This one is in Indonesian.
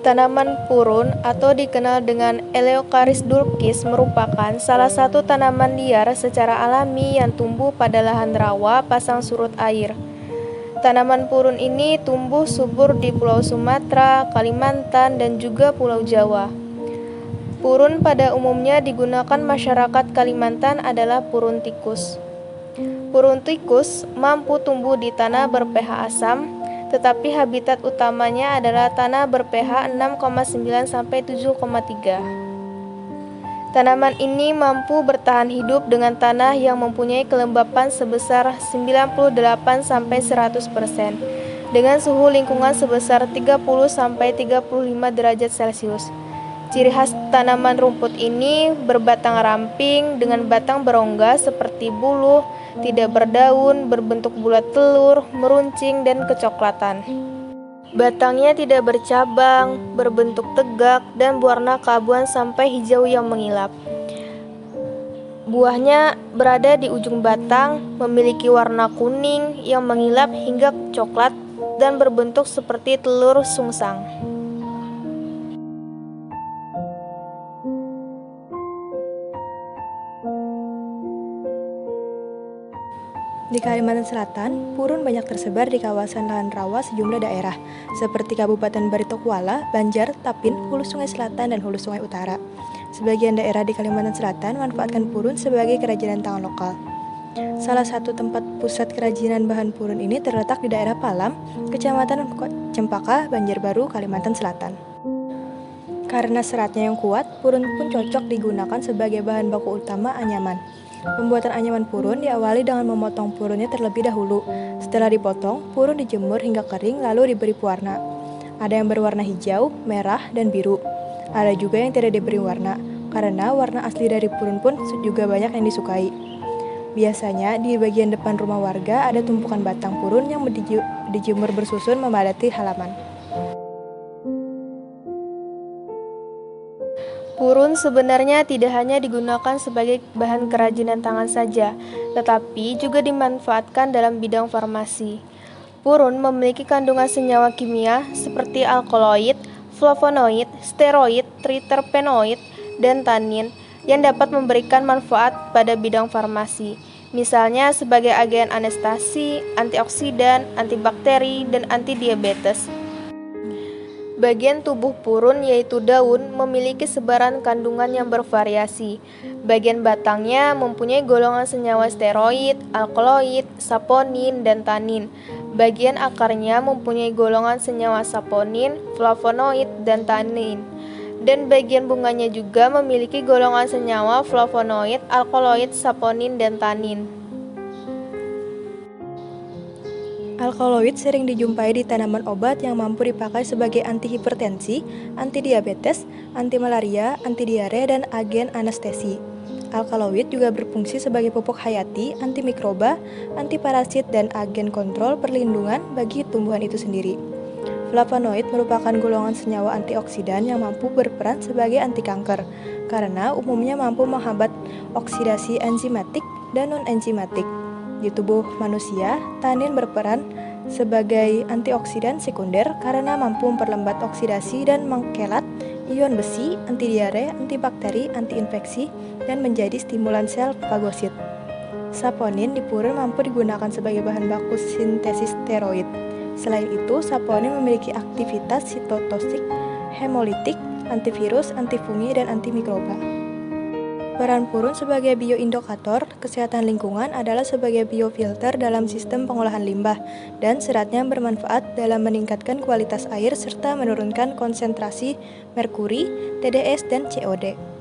Tanaman purun atau dikenal dengan Eleocharis dulcis merupakan salah satu tanaman liar secara alami yang tumbuh pada lahan rawa pasang surut air. Tanaman purun ini tumbuh subur di Pulau Sumatera, Kalimantan, dan juga Pulau Jawa. Purun pada umumnya digunakan masyarakat Kalimantan adalah purun tikus. Purun tikus mampu tumbuh di tanah ber-pH asam, tetapi habitat utamanya adalah tanah ber-pH 6,9–7,3. Tanaman ini mampu bertahan hidup dengan tanah yang mempunyai kelembapan sebesar 98–100% dengan suhu lingkungan sebesar 30–35 derajat Celcius. Ciri khas tanaman rumput ini berbatang ramping dengan batang berongga seperti buluh, tidak berdaun, berbentuk bulat telur, meruncing, dan kecoklatan. Batangnya tidak bercabang, berbentuk tegak, dan berwarna keabuan sampai hijau yang mengilap. Buahnya berada di ujung batang, memiliki warna kuning yang mengilap hingga coklat dan berbentuk seperti telur sungsang. Di Kalimantan Selatan, purun banyak tersebar di kawasan lahan rawa sejumlah daerah, seperti Kabupaten Barito Kuala, Banjar, Tapin, Hulu Sungai Selatan, dan Hulu Sungai Utara. Sebagian daerah di Kalimantan Selatan memanfaatkan purun sebagai kerajinan tangan lokal. Salah satu tempat pusat kerajinan bahan purun ini terletak di daerah Palam, Kecamatan Cempaka, Banjarbaru, Kalimantan Selatan. Karena seratnya yang kuat, purun pun cocok digunakan sebagai bahan baku utama anyaman. Pembuatan anyaman purun diawali dengan memotong purunnya terlebih dahulu. Setelah dipotong, purun dijemur hingga kering lalu diberi pewarna. Ada yang berwarna hijau, merah, dan biru. Ada juga yang tidak diberi warna, karena warna asli dari purun pun juga banyak yang disukai. Biasanya di bagian depan rumah warga ada tumpukan batang purun yang dijemur bersusun memadati halaman. Purun sebenarnya tidak hanya digunakan sebagai bahan kerajinan tangan saja, tetapi juga dimanfaatkan dalam bidang farmasi. Purun memiliki kandungan senyawa kimia seperti alkaloid, flavonoid, steroid, triterpenoid, dan tanin yang dapat memberikan manfaat pada bidang farmasi, misalnya sebagai agen anestesi, antioksidan, antibakteri, dan antidiabetes. Bagian tubuh purun yaitu daun memiliki sebaran kandungan yang bervariasi. Bagian batangnya mempunyai golongan senyawa steroid, alkaloid, saponin, dan tanin. Bagian akarnya mempunyai golongan senyawa saponin, flavonoid, dan tanin. Dan bagian bunganya juga memiliki golongan senyawa flavonoid, alkaloid, saponin, dan tanin. Alkaloid sering dijumpai di tanaman obat yang mampu dipakai sebagai antihipertensi, antidiabetes, antimalaria, antidiare, dan agen anestesi. Alkaloid juga berfungsi sebagai pupuk hayati, antimikroba, antiparasit, dan agen kontrol perlindungan bagi tumbuhan itu sendiri. Flavonoid merupakan golongan senyawa antioksidan yang mampu berperan sebagai anti kanker, karena umumnya mampu menghambat oksidasi enzimatik dan non-enzimatik. Di tubuh manusia, tanin berperan sebagai antioksidan sekunder karena mampu memperlambat oksidasi dan mengkelat ion besi, antidiare, antibakteri, antiinfeksi, dan menjadi stimulan sel fagosit. Saponin di purun mampu digunakan sebagai bahan baku sintesis steroid. Selain itu, saponin memiliki aktivitas sitotoksik, hemolitik, antivirus, antifungi, dan antimikroba. Peran purun sebagai bioindikator kesehatan lingkungan adalah sebagai biofilter dalam sistem pengolahan limbah, dan seratnya bermanfaat dalam meningkatkan kualitas air serta menurunkan konsentrasi merkuri, TDS, dan COD.